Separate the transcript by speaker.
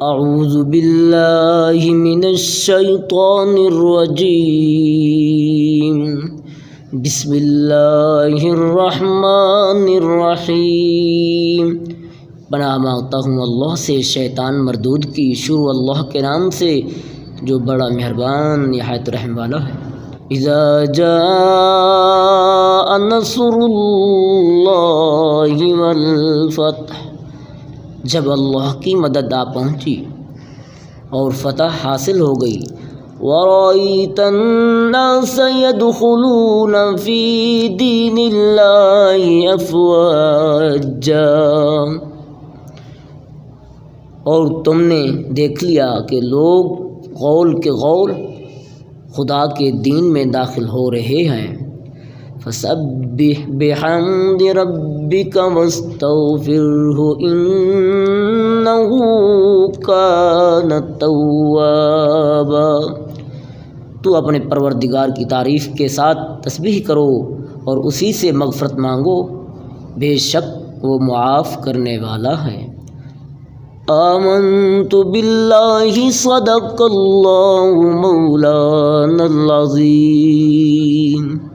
Speaker 1: اعوذ باللہ من الشیطان الرجیم بسم اللہ الرحمن الرحیم۔ پناہ مانگتا ہوں اللہ سے شیطان مردود کی، شروع اللہ کے نام سے جو بڑا مہربان نہایت رحم والا ہے۔ اذا جاء نصر اللہ والفتح، جب اللہ کی مدد آ پہنچی اور فتح حاصل ہو گئی۔ وَرَأَيْتَ النَّاسَ يَدْخُلُونَ فِي دِينِ اللَّهِ أَفْوَاجًا، اور تم نے دیکھ لیا کہ لوگ غول کے غول خدا کے دین میں داخل ہو رہے ہیں۔ فَسَبِّحْ بِحَمْدِ رَبِّكَ وَاسْتَغْفِرْهُ إِنَّهُ كَانَ تَوَّابًا۔ تو اپنے پروردگار کی تعریف کے ساتھ تسبیح کرو اور اسی سے مغفرت مانگو، بے شک وہ معاف کرنے والا ہے۔ آمنت باللہ صدق اللہ مولانا العظیم۔